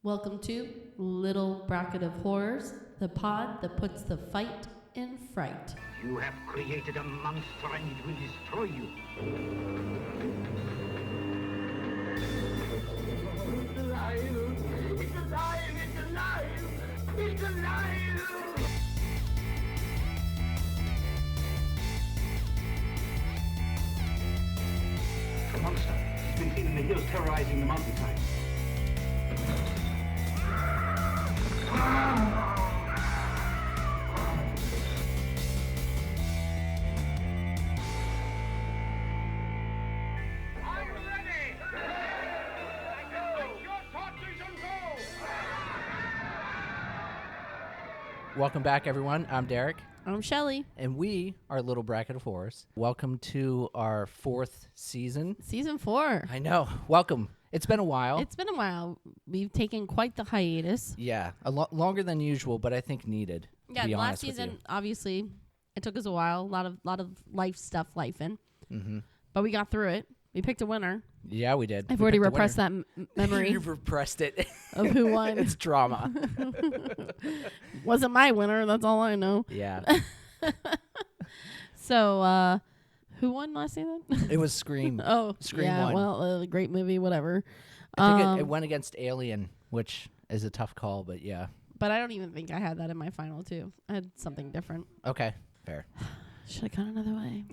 Welcome to Little Bracket of Horrors, the pod that puts the fight in fright. You have created a monster and it will destroy you. It's alive! It's alive! It's alive! It's alive! The monster. He's been seen in the hills terrorizing the mountainside. Welcome back, everyone. I'm Derek. I'm Shelly. And we are Little Bracket of Horrors. Welcome to our 4th season. Season 4. I know. Welcome. It's been a while. It's been a while. We've taken quite the hiatus. Yeah, longer than usual, but I think needed. Yeah, to be last honest with season, you. obviously, it took us a while. A lot of life stuff in. Mm-hmm. But we got through it. We picked a winner. Yeah, we did. I've We already picked a repressed winner. that memory You've repressed it. of who won. It's drama. Wasn't my winner. That's all I know. Yeah. So, who won last season? It was Scream. Oh, Scream yeah. won. Well, great movie, whatever. I think it went against Alien, which is a tough call, but yeah. But I don't even think I had that in my final two. I had something different. Okay, fair. Should have gone another way.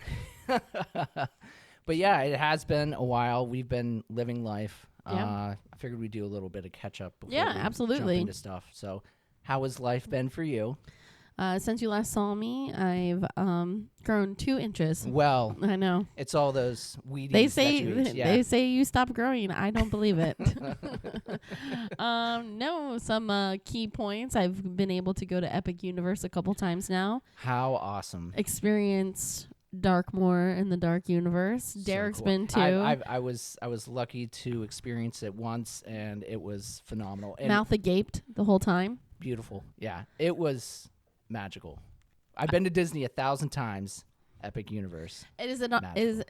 But yeah, it has been a while. We've been living life. Yeah. I figured we'd do a little bit of catch up before Yeah, we absolutely. jump into stuff. So how has life been for you? Since you last saw me, I've grown 2 inches. Well, I know. it's all those weedies They that say you eat. Yeah. they say you stop growing. I don't believe it. No, some key points. I've been able to go to Epic Universe a couple times now. How awesome. Experience Darkmoor in the Dark Universe. Derek's cool. been too. I was lucky to experience it once, and it was phenomenal. And Mouth agaped the whole time. beautiful. Yeah, it was magical. I've been to Disney 1,000 times. Epic Universe. Is it not? Is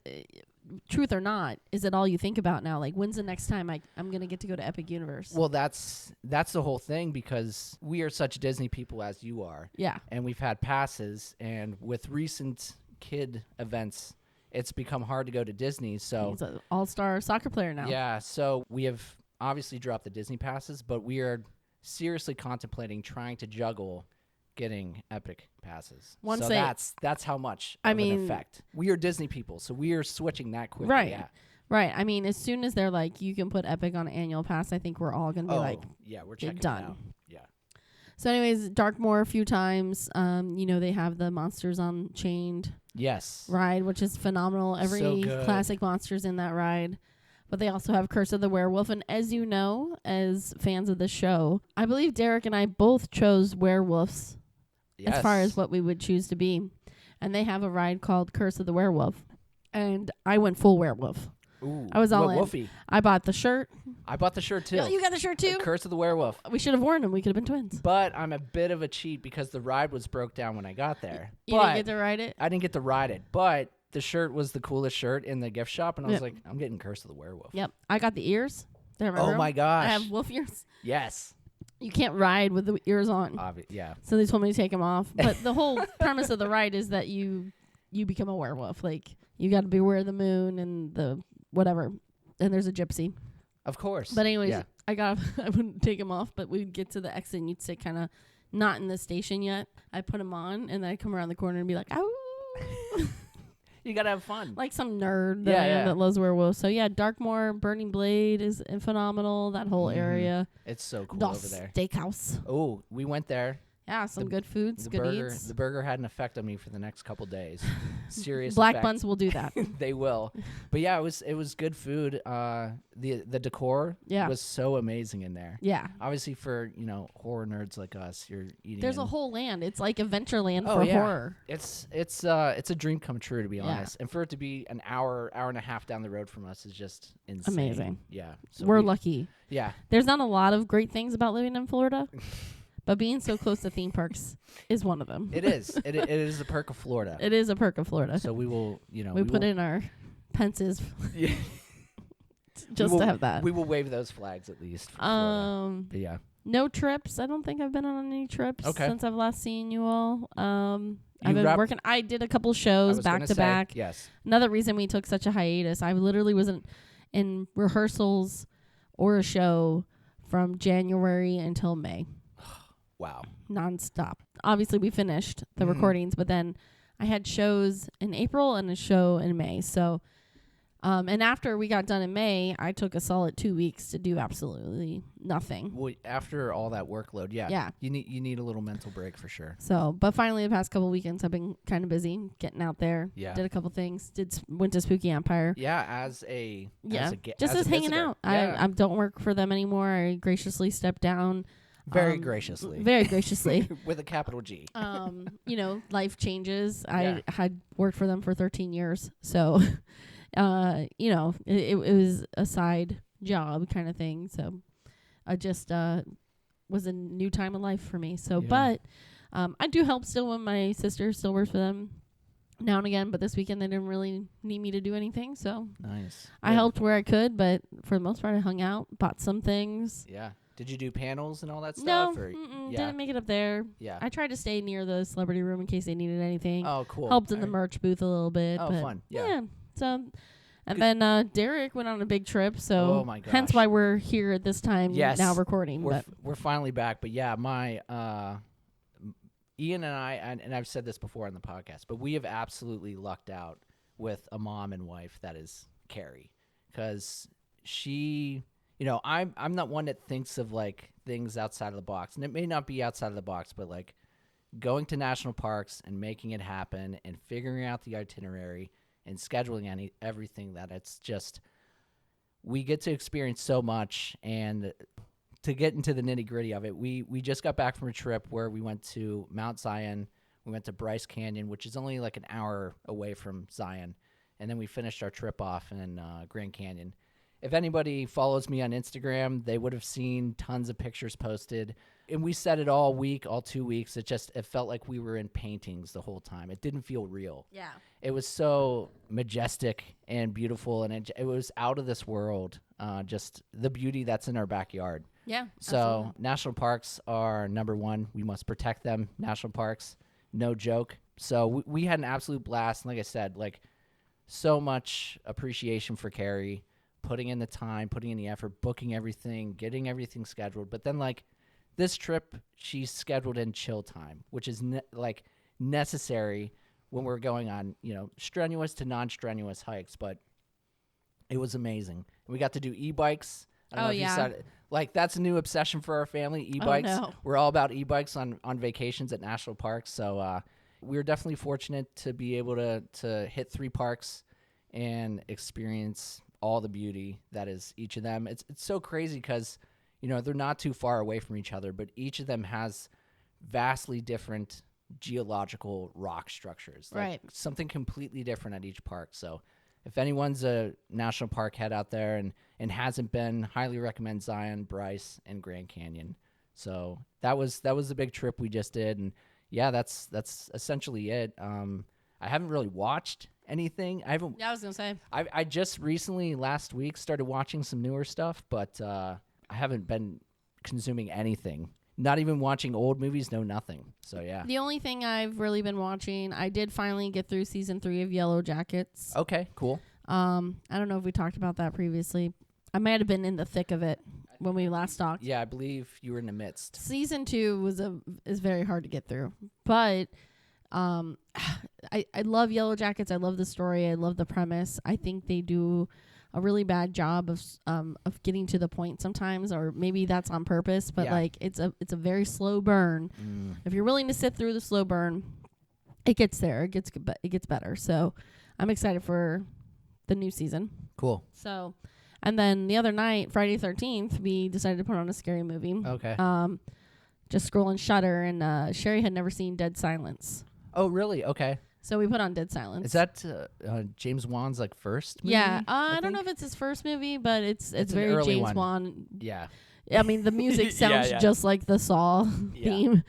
truth or not? Is it all you think about now? Like, when's the next time I'm gonna get to go to Epic Universe? Well, that's the whole thing, because we are such Disney people as you are. Yeah. And we've had passes, and with recent kid events, it's become hard to go to Disney. So He's an all-star soccer player now. yeah, so we have obviously dropped the Disney passes, but we are seriously contemplating trying to juggle getting Epic passes. Once so they- that's how much I of mean- an effect. We are Disney people, so we are switching that quickly. Right. Yeah. Right. I mean, as soon as they're like, you can put Epic on annual pass, I think we're all gonna be like, yeah, we're you're checking done. it out. Yeah. So, anyways, Darkmoor a few times. They have the Monsters Unchained Yes. ride, which is phenomenal. Every So good. classic monster's in that ride. But they also have Curse of the Werewolf. And as you know, as fans of the show, I believe Derek and I both chose werewolves Yes. as far as what we would choose to be. And they have a ride called Curse of the Werewolf. And I went full werewolf. Ooh, I was all in. Wolfie. I bought the shirt. I bought the shirt too. No, you got the shirt too? Curse of the Werewolf. We should have worn them. We could have been twins. But I'm a bit of a cheat because the ride was broke down when I got there. You but didn't get to ride it? I didn't get to ride it. But the shirt was the coolest shirt in the gift shop, and I was Yep. like, I'm getting Curse of the Werewolf. Yep. I got the ears. Did I Oh remember my 'em? gosh. I have wolf ears. Yes. You can't ride with the ears on. Yeah. So they told me to take them off. But the whole premise of the ride is that you become a werewolf. Like, you got to beware of the moon and the whatever. And there's a gypsy. Of course. But anyways, Yeah. I wouldn't take them off, but we'd get to the exit and you'd sit kind of not in the station yet. I'd put them on and then I'd come around the corner and be like, ow. You got to have fun. Like some nerd that Yeah, I am yeah. that loves werewolves. So yeah, Darkmoor, Burning Blade is phenomenal. That whole area. It's so cool Das over there. Steakhouse. Oh, we went there. Yeah, some good foods, The good burger, eats. the burger had an effect on me for the next couple days. Serious Black effect. buns will do that. They will. But yeah, it was good food. The decor Yeah. was so amazing in there. Yeah. Obviously for, horror nerds like us, you're eating There's a in- whole land. It's like Adventureland Oh, for yeah. horror. It's a dream come true, to be Yeah. honest. And for it to be an hour and a half down the road from us is just insane. Amazing. Yeah. So We're lucky. Yeah. There's not a lot of great things about living in Florida, but being so close to theme parks is one of them. It is. it is the perk of Florida. It is a perk of Florida. So we will, we put in our pences Yeah. just to have that. We will wave those flags at least. For Florida. But yeah. No trips. I don't think I've been on any trips since I've last seen you all. I've been working. I did a couple shows back to back. Yes. Another reason we took such a hiatus. I literally wasn't in rehearsals or a show from January until May. Wow. Nonstop. Obviously, we finished the recordings, but then I had shows in April and a show in May. So, and after we got done in May, I took a solid 2 weeks to do absolutely nothing. Well, after all that workload, yeah. You need a little mental break for sure. So, but finally, the past couple weekends, I've been kind of busy getting out there. Yeah. Did a couple things. Went to Spooky Empire. Yeah, as hanging out. Yeah. I don't work for them anymore. I graciously stepped down. Very graciously. Very graciously. With a capital G. Life changes. I had worked for them for 13 years. So, it was a side job kind of thing. So, I just was a new time of life for me. So, but I do help still when my sister still works for them now and again. But this weekend, they didn't really need me to do anything. So, nice. I helped where I could. But for the most part, I hung out, bought some things. Yeah. Did you do panels and all that no, stuff? Or didn't make it up there. Yeah. I tried to stay near the celebrity room in case they needed anything. Oh, cool. Helped in the merch booth a little bit. Oh, but fun. Yeah. So, and then Derek went on a big trip. So, oh my gosh. Hence why we're here at this time now recording. We're finally back. But yeah, my Ian and I, and I've said this before on the podcast, but we have absolutely lucked out with a mom and wife that is Carrie, because she. I'm not one that thinks of like things outside of the box, and it may not be outside of the box, but like going to national parks and making it happen and figuring out the itinerary and scheduling everything, that it's just, we get to experience so much. And to get into the nitty gritty of it, we just got back from a trip where we went to Mount Zion. We went to Bryce Canyon, which is only like an hour away from Zion. And then we finished our trip off in Grand Canyon. If anybody follows me on Instagram, they would have seen tons of pictures posted. And we said it all week, all 2 weeks. It felt like we were in paintings the whole time. It didn't feel real. Yeah. It was so majestic and beautiful, and it was out of this world, just the beauty that's in our backyard. Yeah. So absolutely. National parks are number one. We must protect them. National parks, no joke. So we had an absolute blast. And like I said, like so much appreciation for Carrie. Putting in the time, putting in the effort, booking everything, getting everything scheduled. But then, like, this trip, she's scheduled in chill time, which is, necessary when we're going on, strenuous to non-strenuous hikes. But it was amazing. And we got to do e-bikes. I don't know if you saw it. Like, that's a new obsession for our family, e-bikes. Oh, no. We're We're all about e-bikes on vacations at national parks. So we were definitely fortunate to be able to hit 3 parks and experience all the beauty that is each of them. It's so crazy because, they're not too far away from each other, but each of them has vastly different geological rock structures. Like right. Something completely different at each park. So if anyone's a national park head out there and hasn't been, highly recommend Zion, Bryce, and Grand Canyon. So that was the big trip we just did. And yeah, that's essentially it. I haven't really watched anything. I was gonna say I just recently last week started watching some newer stuff, but I haven't been consuming anything. Not even watching old movies, no nothing. So yeah. The only thing I've really been watching, I did finally get through season 3 of Yellow Jackets. Okay, cool. I don't know if we talked about that previously. I might have been in the thick of it when we last talked. Yeah, I believe you were in the midst. Season 2 is very hard to get through, but I love Yellow Jackets. I love the story. I love the premise. I think they do a really bad job of getting to the point sometimes, or maybe that's on purpose. But it's a very slow burn. If you're willing to sit through the slow burn, it gets there. It gets better. So I'm excited for the new season. Cool. So, and then the other night, Friday 13th, we decided to put on a scary movie. Okay. Just scrolling Shudder, and Sherry had never seen Dead Silence. Oh, really? Okay. So we put on Dead Silence. Is that James Wan's first movie? Yeah. I don't know if it's his first movie, but it's very James Wan. Yeah. I mean, the music sounds just like the Saw theme.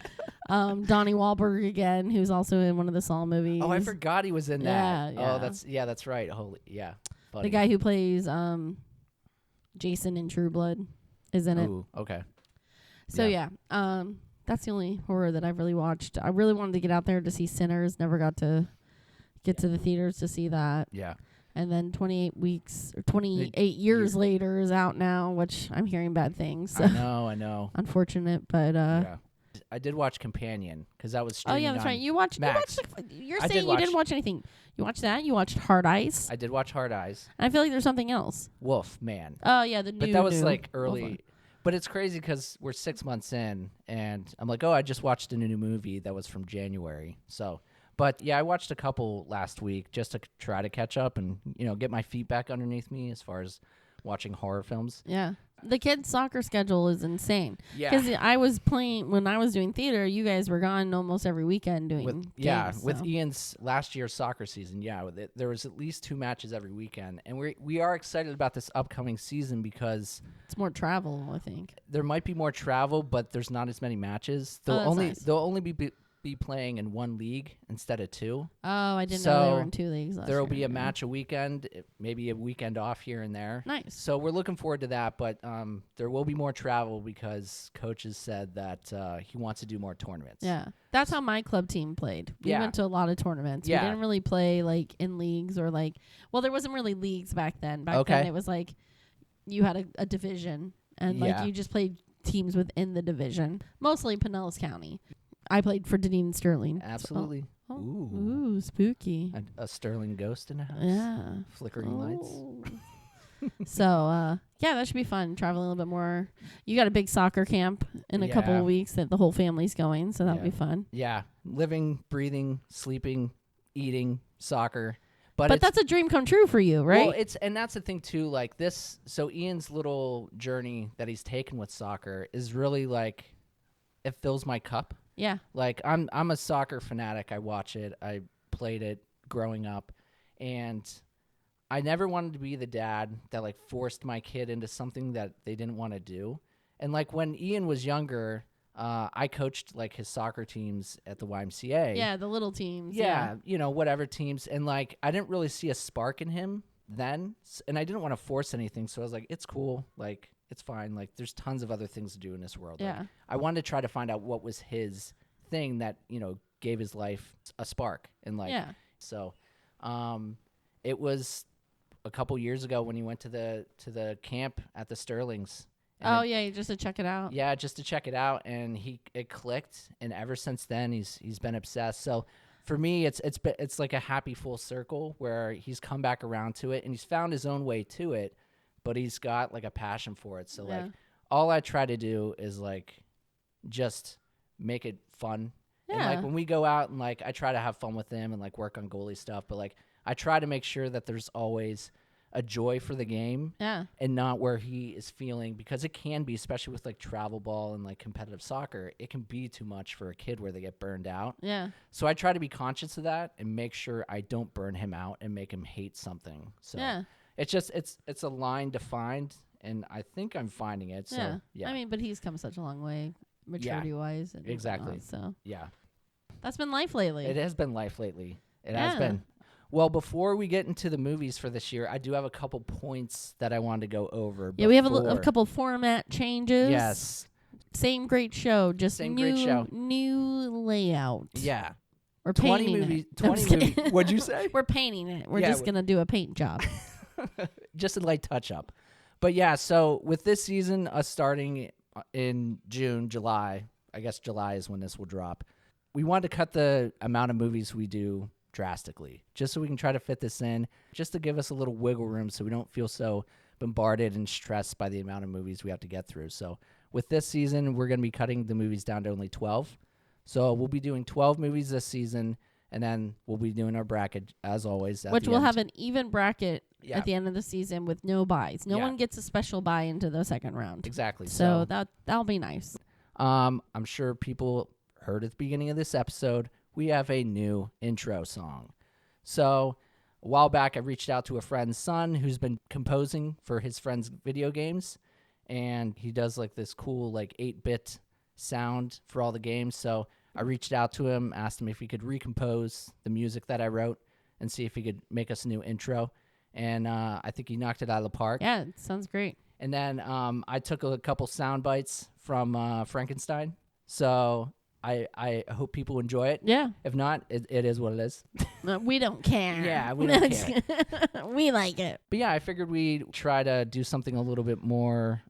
Donnie Wahlberg again, who's also in one of the Saw movies. Oh, I forgot he was in that. Yeah. Oh, that's right. Holy, yeah. Funny. The guy who plays Jason in True Blood is in it. Ooh, okay. So that's the only horror that I've really watched. I really wanted to get out there to see Sinners. Never got to get to the theaters to see that. Yeah. And then 28 weeks or 28 years later is out now, which I'm hearing bad things. So. I know. Unfortunate, but yeah. I did watch Companion because that was streaming. Oh yeah, that's right. You watched. Max. You're saying you didn't watch anything. You watched that. You watched Hard Eyes. I did watch Hard Eyes. And I feel like there's something else. Wolf Man. Oh yeah, the new. But that was like early. Wolf. But it's crazy because we're 6 months in, and I'm like, oh, I just watched a new movie that was from January. So, but yeah, I watched a couple last week just to try to catch up and get my feet back underneath me as far as watching horror films. Yeah. The kids' soccer schedule is insane. Yeah. Because I was playing, when I was doing theater, you guys were gone almost every weekend doing games, with Ian's last year's soccer season. Yeah, there was at least 2 matches every weekend. And we are excited about this upcoming season because it's more travel, I think. There might be more travel, but there's not as many matches. They'll only be playing in one league instead of 2. Oh, I didn't know they were in 2 leagues last year. There will be a match a weekend, maybe a weekend off here and there. Nice. So we're looking forward to that, but there will be more travel because coach has said that he wants to do more tournaments. Yeah. That's how my club team played. We went to a lot of tournaments. Yeah. We didn't really play like in leagues or well, there wasn't really leagues back then. Back then it was like you had a division and you just played teams within the division, mostly Pinellas County. I played for Deneen Sterling. Absolutely. So, ooh, spooky. A Sterling ghost in the house. Yeah. Flickering lights. So, that should be fun. Traveling a little bit more. You got a big soccer camp in a couple of weeks that the whole family's going, so that'll be fun. Yeah. Living, breathing, sleeping, eating, soccer. But that's a dream come true for you, right? Well, and that's the thing too, like this. So Ian's little journey that he's taken with soccer is really like, it fills my cup. Yeah. Like I'm a soccer fanatic. I watch it. I played it growing up, and I never wanted to be the dad that like forced my kid into something that they didn't want to do. And like when Ian was younger, I coached like his soccer teams at the YMCA. Yeah, the little teams. Yeah, whatever teams, and like I didn't really see a spark in him then, and I didn't want to force anything. So I was like, it's cool, like. It's fine. Like, there's tons of other things to do in this world. Yeah. Like, I wanted to try to find out what was his thing that, gave his life a spark. And, so it was a couple years ago when he went to the camp at the Sterlings. Just to check it out. Yeah, just to check it out. And it clicked. And ever since then, he's been obsessed. So for me, it's like a happy full circle where he's come back around to it and he's found his own way to it. But he's got like a passion for it. So like all I try to do is like just make it fun. Yeah. And like when we go out and like I try to have fun with him and like work on goalie stuff, but like I try to make sure that there's always a joy for the game. Yeah. And not where he is feeling, because it can be, especially with like travel ball and like competitive soccer, it can be too much for a kid where they get burned out. Yeah. So I try to be conscious of that and make sure I don't burn him out and make him hate something. So it's just it's a line defined, and I think I'm finding it. So yeah. I mean, but he's come such a long way, maturity wise. And exactly. So yeah, that's been life lately. It has been life lately. It has been. Well, before we get into the movies for this year, I do have a couple points that I wanted to go over. Yeah, we have a couple format changes. Yes. Same great show, just great show. New layout. Yeah. We're painting 20 movies. What'd you say? We're painting it. We're just gonna do a paint job. Just a light touch up. But yeah, so with this season, us starting in July, I guess July is when this will drop, we wanted to cut the amount of movies we do drastically, just so we can try to fit this in, just to give us a little wiggle room so we don't feel so bombarded and stressed by the amount of movies we have to get through. So with this season, we're going to be cutting the movies down to only 12. So we'll be doing 12 movies this season, and then we'll be doing our bracket as always. Which we'll have an even bracket at the end of the season with no buys. No one gets a special buy into the second round. Exactly. So that'll be nice. I'm sure people heard at the beginning of this episode, we have a new intro song. So a while back, I reached out to a friend's son who's been composing for his friend's video games, and he does like this cool like 8-bit sound for all the games. So I reached out to him, asked him if he could recompose the music that I wrote and see if he could make us a new intro. And I think he knocked it out of the park. Yeah, it sounds great. And then I took a couple sound bites from Frankenstein. So I hope people enjoy it. Yeah. If not, it is what it is. We don't care. Yeah, we don't care. We like it. But yeah, I figured we'd try to do something a little bit more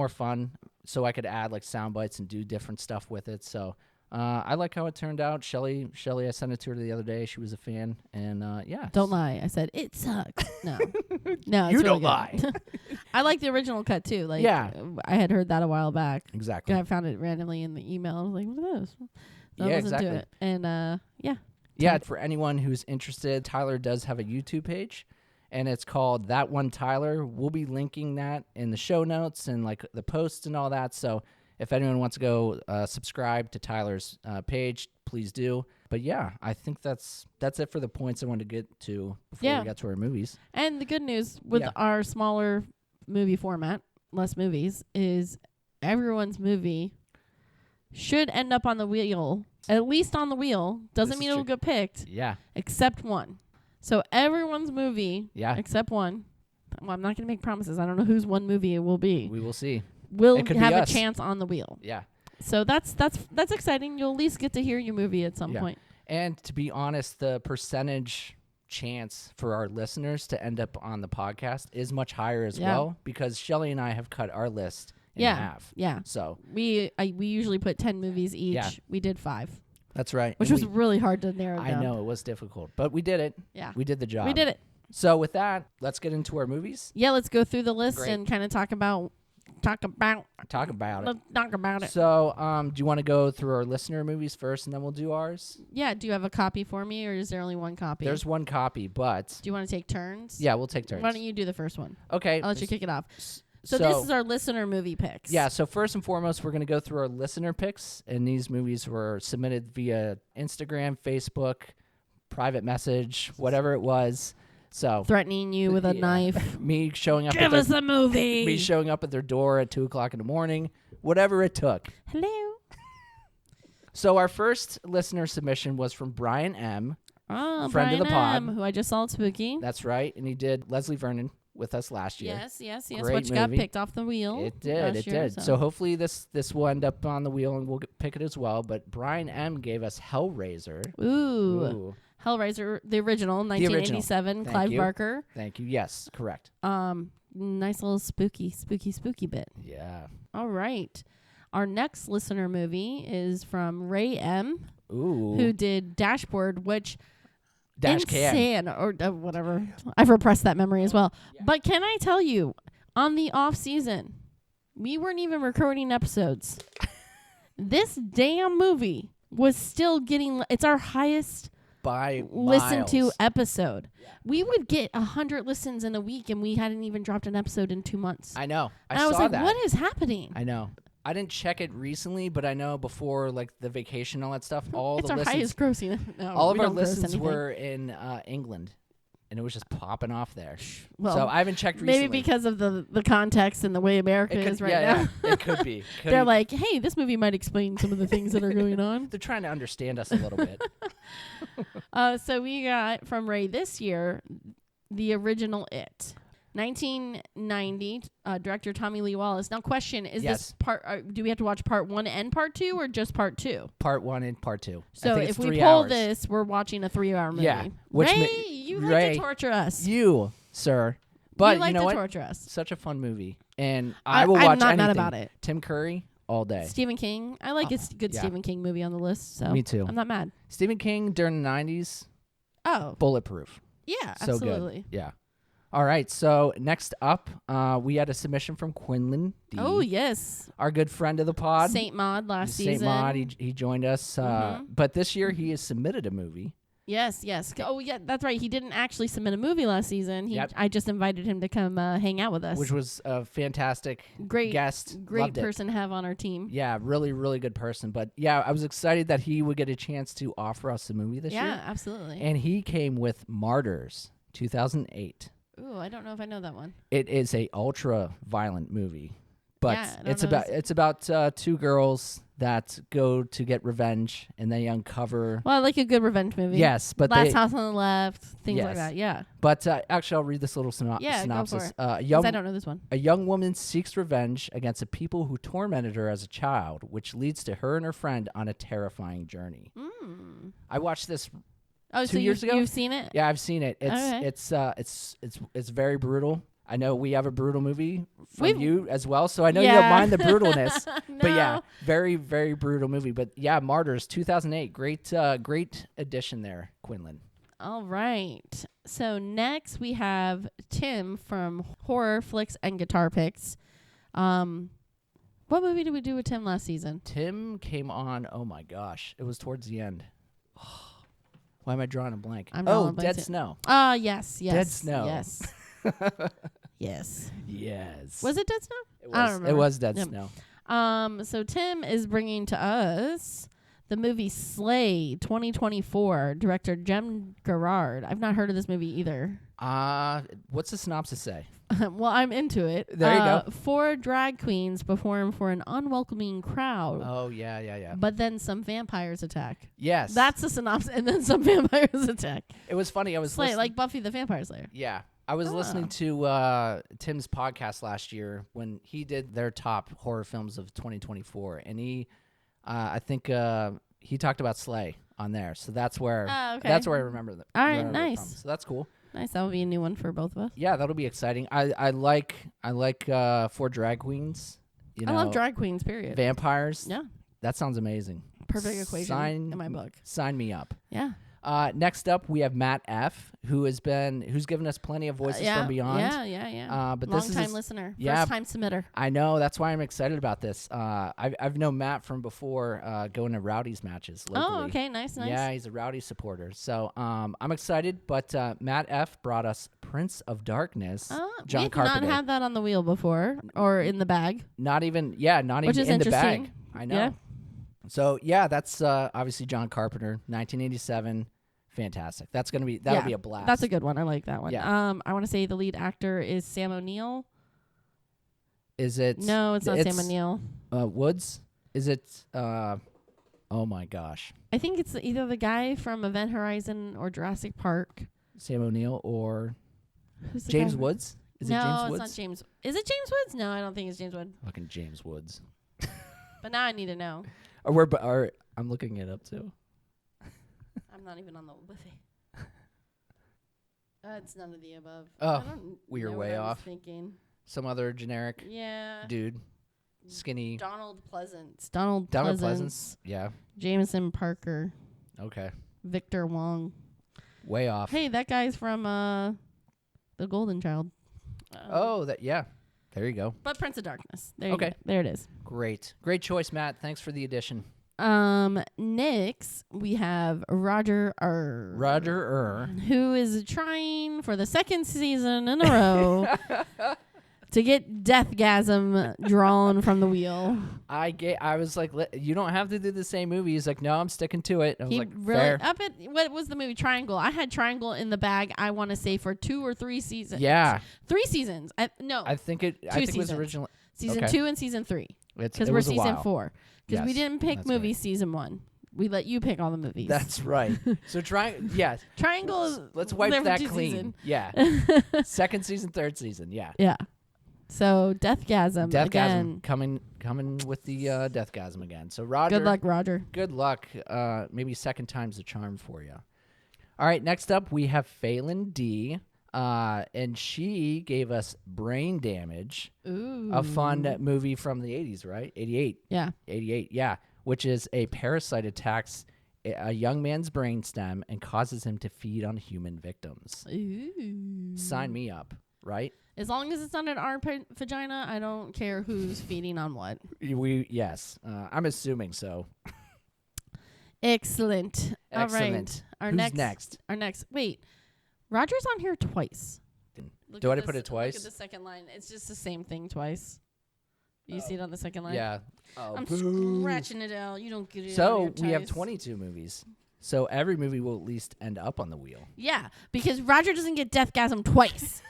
fun, so I could add like sound bites and do different stuff with it. So I like how it turned out. Shelly, I sent it to her the other day. She was a fan, and yeah. Don't lie. I said it sucks. No, no, it's You really don't good. lie. I like the original cut too. Like, Yeah. I had heard that a while back. Exactly. I found it randomly in the email. I was like, what is this? So I Yeah, listened to exactly. it. And yeah. Yeah, for anyone who's interested, Tyler does have a YouTube page, and it's called That One Tyler. We'll be linking that in the show notes and like the posts and all that. So if anyone wants to go subscribe to Tyler's page, please do. But yeah, I think that's it for the points I wanted to get to before we got to our movies. And the good news with our smaller movie format, less movies, is everyone's movie should end up on the wheel, at least on the wheel. Doesn't mean it'll get picked. Yeah. Except one. So everyone's movie, Yeah. except one. Well, I'm not going to make promises. I don't know whose one movie it will be. We will see. Will It could have be a us. chance on the wheel. Yeah. So that's exciting. You'll at least get to hear your movie at some point. And to be honest, the percentage chance for our listeners to end up on the podcast is much higher as well, because Shelly and I have cut our list in half. Yeah. So we usually put 10 movies each. Yeah. We did 5. that's right. Which was really hard to narrow down. I know it was difficult, but we did it. Yeah. We did the job. We did it. So with that, let's get into our movies. Yeah, let's go through the list Great. and kind of talk about Talk about it. Let's talk about it. So, do you want to go through our listener movies first, and then we'll do ours? Yeah, do you have a copy for me, or is there only one copy? There's one copy, but Do you want to take turns? yeah, we'll take turns. Why don't you do the first one? Okay. I'll let you kick it off. So this is our listener movie picks. Yeah, so first and foremost, we're going to go through our listener picks, and these movies were submitted via Instagram, Facebook, private message, whatever it was. So Threatening you with a knife. me showing up. Give us a movie. Me showing up at their door at 2:00 in the morning, whatever it took. Hello. So our first listener submission was from Brian M. Oh, Friend of Brian the pod. M., who I just saw at Spooky. That's right, and he did Leslie Vernon with us last year. Yes. Great Which got movie. picked off the wheel. It did. last year, So hopefully this will end up on the wheel, and we'll pick it as well. But Brian M. gave us Hellraiser. Ooh. Hellraiser, the original, 1987, Thank Clive you. Barker. Thank you. Yes, correct. Nice little spooky bit. Yeah. All right. Our next listener movie is from Ray M., Ooh. who did Dashboard, which Dash Cam. insane, or whatever. I've repressed that memory as well. Yeah. But can I tell you, on the off season, we weren't even recording episodes. This damn movie was still getting. It's our highest By listen to miles. episode. Yeah. We would get 100 listens in a week, and we hadn't even dropped an episode in 2 months. I know. And I was saw like, that. what is happening? I know. I didn't check it recently, but I know before like the vacation and all that stuff, all it's the our listens, highest grossing. No, all of we our don't gross listens anything. were in England, and it was just popping off there. Well, so I haven't checked recently. maybe because of the context and the way America is right now. Yeah, it could be. They're like, hey, this movie might explain some of the things that are going on. They're trying to understand us a little bit. So we got from Ray this year the original It. 1990, director Tommy Lee Wallace. Now, question, is this part, do we have to watch part 1 and part 2, or just part 2? Part 1 and part 2. So if we pull this, we're watching a 3-hour movie. Yeah. Ray, you like to torture us. You, sir. But you like know to what? torture us. Such a fun movie. And I will watch I'm not anything. mad about it. Tim Curry, all day. Stephen King. I like a good Stephen King movie on the list. So Me too. I'm not mad. Stephen King during the 90s, Oh. bulletproof. Yeah, So absolutely. good. Yeah. All right, so next up, we had a submission from Quinlan D. Oh, yes. Our good friend of the pod. Saint Maud last season. Saint Maud, he joined us. But this year he has submitted a movie. Yes. Oh, yeah, that's right. He didn't actually submit a movie last season. I just invited him to come hang out with us. Which was a fantastic guest. Great Loved person to have on our team. Yeah, really, really good person. But yeah, I was excited that he would get a chance to offer us a movie this year. Yeah, absolutely. And he came with Martyrs, 2008. Ooh, I don't know if I know that one. It is a ultra violent movie, but Yeah, it's about two girls that go to get revenge, and they uncover. Well, I like a good revenge movie. Yes, but Last House on the Left, things like Yes. that. Yeah. But actually, I'll read this little Yeah, go for synopsis. it. A 'Cause young I don't know this one. A young woman seeks revenge against the people who tormented her as a child, which leads to her and her friend on a terrifying journey. I watched this Oh, 2 so years ago. you've seen it? Yeah, I've seen it. Okay. It's very brutal. I know we have a brutal movie from We've- you as well, so I know you Yeah. don't mind the brutalness. But yeah, No. very, very brutal movie. But yeah, Martyrs 2008, great addition there, Quinlan. All right. So next we have Tim from Horror Flicks and Guitar Picks. What movie did we do with Tim last season? Tim came on. Oh my gosh, it was towards the end. Why am I drawing a blank? I'm drawing a blank Dead too. Snow. Yes. Dead Snow. Yes. Yes. Yes. Was it Dead Snow? It I don't was. remember. It was Dead Yep. Snow. So Tim is bringing to us the movie Slay 2024, director Jem Gerard. I've not heard of this movie either. What's the synopsis say? Well, I'm into it. There you go. 4 drag queens perform for an unwelcoming crowd, Oh yeah. but then some vampires attack. Yes. That's the synopsis, and then some vampires attack. It was funny. I was Slay, listening. like Buffy the Vampire Slayer. Yeah. I was listening to Tim's podcast last year when he did their top horror films of 2024, and I think he talked about Slay on there, so that's where Okay. that's where I remember that. All right, remember it nice. from. So that's cool. Nice. That would be a new one for both of us. Yeah, that'll be exciting. I like 4 drag queens. You know, I love drag queens, period. vampires. Yeah. That sounds amazing. Perfect equation in my book. Sign me up. Yeah. Next up, we have Matt F., who's given us plenty of voices from beyond. Yeah. But Long this is time listener. yeah. First time submitter. I know. That's why I'm excited about this. I've known Matt from before going to Rowdy's matches locally. Oh, okay. Nice. Yeah, he's a Rowdy supporter. So I'm excited. But Matt F. brought us Prince of Darkness, John We've Carpenter. not had that on the wheel before or in the bag. Not even Which in is the bag. interesting. I know. Yeah. So yeah, that's obviously John Carpenter, 1987. Fantastic. That'll be a blast. That's a good one. I like that one. Yeah. I want to say the lead actor is Sam O'Neill. Is it? No, it's not Sam O'Neill. Woods? Is it? Oh my gosh. I think it's either the guy from Event Horizon or Jurassic Park. Sam O'Neill or Who's the James guy? Woods? Is no, it James it's Woods? not James. Is it James Woods? No, I don't think it's James Woods. Fucking James Woods. But now I need to know. I'm looking it up too. I'm not even on the buffet. It's none of the above. Oh, I don't we are know way what I was off. thinking. Some other generic Yeah. dude, skinny. Donald Pleasance. Donald Pleasance. Pleasance. Yeah. Jameson Parker. Okay. Victor Wong. Way off. Hey, that guy's from The Golden Child. Yeah. There you go. But Prince of Darkness. There you Okay. go. There it is. Great choice, Matt. Thanks for the addition. Next we have Roger R. Who is trying for the second season in a row to get Deathgasm drawn from the wheel. I was like, you don't have to do the same movie. He's like, no, I'm sticking to it. I was like, fair. What was the movie? Triangle. I had Triangle in the bag, I want to say, for 2 or 3 seasons. Yeah. 3 seasons. I think it was originally season 2 and season 3. Because we're season 4. Because we Yes, didn't pick that's movies season 1. We let you pick all the movies. That's right. So Triangle is let's wipe there for that 2 clean. season. Yeah. Second season, third season. Yeah. Yeah. So Deathgasm again. coming with the Deathgasm again. So Roger. Good luck, Roger. Good luck. Maybe second time's the charm for you. All right. Next up, we have Phelan D. And she gave us Brain Damage, Ooh. a fun movie from the 80s, right? 88. Yeah. 88, yeah. Which is a parasite attacks a young man's brainstem and causes him to feed on human victims. Ooh. Sign me up, right? As long as it's not an armpit vagina, I don't care who's feeding on what. Yes. I'm assuming so. Excellent. All right. Who's next? Our next. Wait. Roger's on here twice. Do I put it twice? Look at the second line. It's just the same thing twice. You see it on the second line? Yeah. Oh, I'm scratching it out. You don't get it. So on we your have ties. 22 movies. So every movie will at least end up on the wheel. Yeah, because Roger doesn't get deathgasm twice.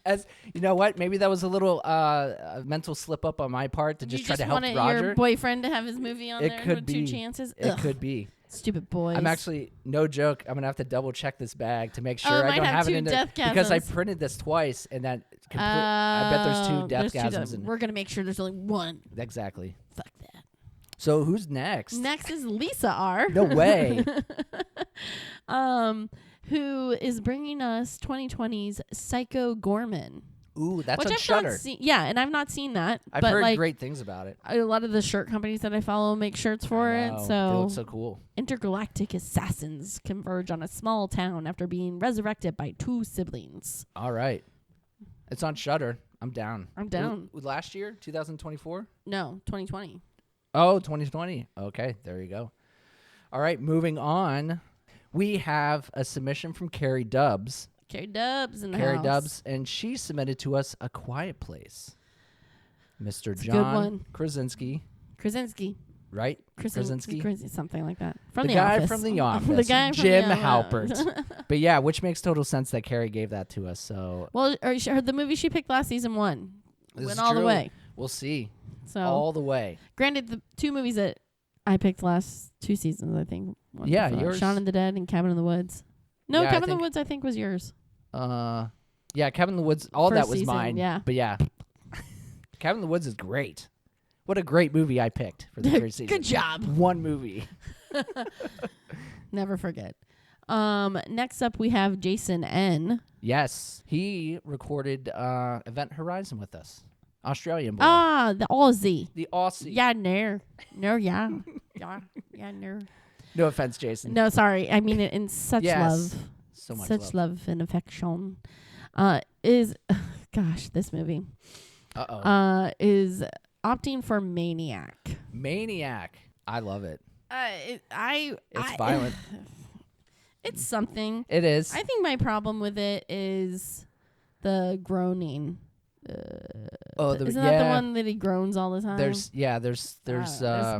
As you know what, maybe that was a little a mental slip up on my part to You just try to help wanted Roger. your boyfriend to have his movie on It there could with be. 2 chances. It Ugh, could be. stupid boys. I'm actually, no joke, I'm gonna have to double check this bag to make sure it I might don't have have it 2 in there because I deathgasms. printed this twice and that I bet there's 2 deathgasms in. We're gonna make sure there's only one. Exactly. Fuck that. So who's next? Next is Lisa R. No way. Who is bringing us 2020's Psycho Gorman. Ooh, that's which on I've Shudder. not seen. Yeah, and I've not seen that. I've but heard like, great things about it. a lot of the shirt companies that I follow make shirts for I it. know. They So look so cool. intergalactic assassins converge on a small town after being resurrected by 2 siblings. All right. It's on Shudder. I'm down. I'm down. Last year, 2024? No, 2020. Oh, 2020. Okay, there you go. All right, moving on. We have a submission from Carrie Dubs. Carrie Dubs in the Carrie house. Dubs, and she submitted to us A Quiet Place. Mr. It's a good John one. Krasinski, Krasinski. right? Krasinski. Something like that. From the the guy office. from The Office. The guy from Jim the Halpert. But yeah, which makes total sense that Carrie gave that to us. So Well, the movie she picked last season won. this Went is all the true. way. We'll see. So All the way. granted, the 2 movies that I picked last 2 seasons, I think. One Yeah, before. yours. Shaun of the Dead and Cabin in the Woods. No, Yeah, I Cabin in think- the Woods I think was yours. Yeah, Cabin in the Woods, all First that was season, mine. yeah. But yeah, Cabin in the Woods is great. What a great movie I picked for the third season. Good job. One movie. Never forget. Next up we have Jason N. Yes, he recorded Event Horizon with us. Australian boy. Ah, the Aussie. The Aussie. Yeah, no. No, yeah. Yeah, no. No offense, Jason. No, sorry. I mean it in such Yes. love. So much Such love and affection. Is gosh, this movie Uh-oh. is opting for Maniac. Maniac. I love it. It's violent. It's something. It is. I think my problem with it is the groaning. Isn't that the one that he groans all the time? There's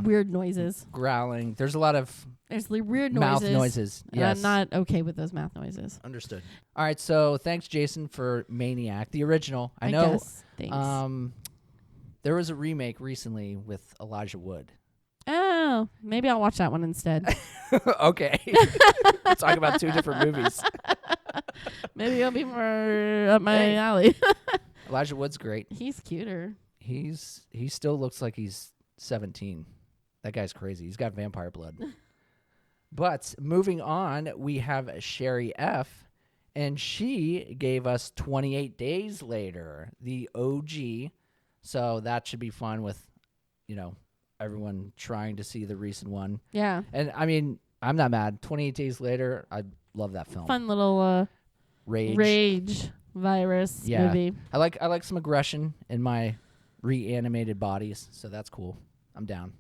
weird noises. growling. There's a lot of There's weird mouth noises. noises. And Yes. I'm not okay with those mouth noises. Understood. All right, so thanks, Jason, for Maniac, the original. I know. Guess. Thanks. There was a remake recently with Elijah Wood. Oh, maybe I'll watch that one instead. Okay. Let's talk about 2 different movies. Maybe it'll be more up my alley. Elijah Wood's great. He's cuter. He still looks like he's 17. That guy's crazy. He's got vampire blood. But moving on, we have Sherry F. And she gave us 28 Days Later, the OG. So that should be fun with, everyone trying to see the recent one. Yeah. And I mean, I'm not mad. 28 Days Later, I love that film. Fun little Rage virus movie. I like some aggression in my reanimated bodies, so that's cool. I'm down.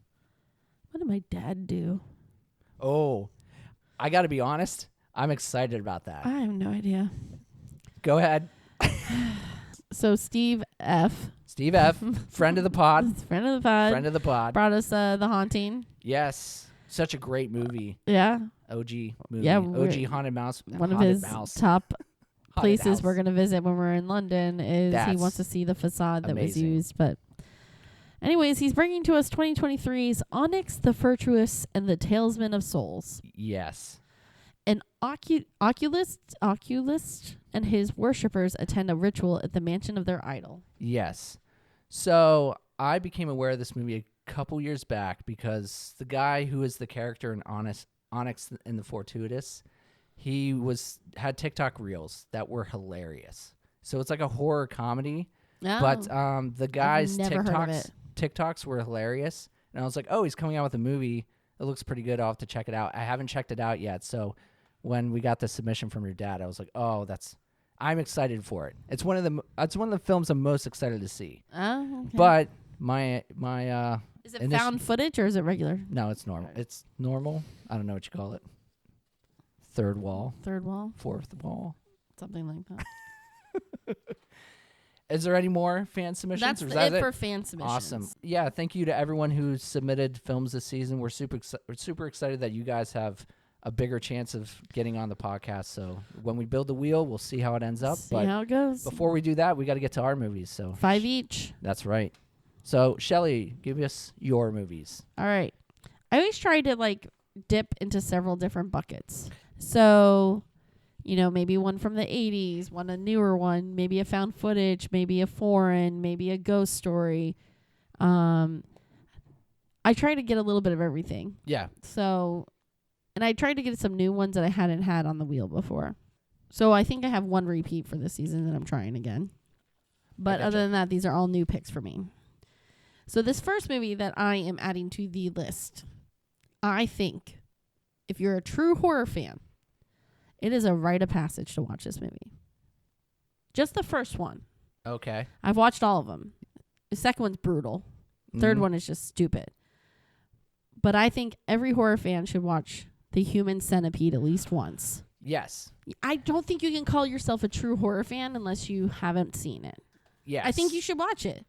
What did my dad do? Oh, I got to be honest. I'm excited about that. I have no idea. Go ahead. So Steve F. Steve F., friend of the pod. Friend of the pod. Friend of the pod. Brought us The Haunting. Yes. Such a great movie. Yeah. OG movie. Yeah, OG Haunted Mouse. One of Haunted his Mouse. top Haunted places House. we're going to visit when we're in London is he That's wants to see the facade that was amazing. used. But anyways, he's bringing to us 2023's Onyx the Virtuous and the Talesman of Souls. Yes. An oculist and his worshippers attend a ritual at the mansion of their idol. Yes. So I became aware of this movie a couple years back because the guy who is the character in Onyx in the Fortuitous, he had TikTok reels that were hilarious. So it's like a horror comedy, Oh, but the guy's never heard of it. TikToks were hilarious, and I was like, oh, he's coming out with a movie. It looks pretty good. I'll have to check it out. I haven't checked it out yet. So when we got the submission from your dad, I was like, oh, I'm excited for it. It's one of the films I'm most excited to see. Oh, okay. But my is it found footage or is it regular? no, it's normal. It's normal. I don't know what you call it. Third wall, Third wall? fourth wall. Something like that. Is there any more fan submissions? That's or is it that for fan submissions. Awesome. Yeah, thank you to everyone who submitted films this season. We're super excited that you guys have a bigger chance of getting on the podcast. So when we build the wheel, we'll see how it ends up. See But how it goes. before we do that, we got to get to our movies. So 5 each. That's right. So Shelly, give us your movies. All right. I always try to like dip into several different buckets. So, maybe one from the 80s, a newer one, maybe a found footage, maybe a foreign, maybe a ghost story. I try to get a little bit of everything. Yeah. So, and I tried to get some new ones that I hadn't had on the wheel before. So I think I have one repeat for this season that I'm trying again. But other than that, these are all new picks for me. So this first movie that I am adding to the list, I think if you're a true horror fan, it is a rite of passage to watch this movie. Just the first one. Okay. I've watched all of them. The second one's brutal. Third one is just stupid. But I think every horror fan should watch The Human Centipede at least once. Yes. I don't think you can call yourself a true horror fan unless you haven't seen it. Yes. I think you should watch it.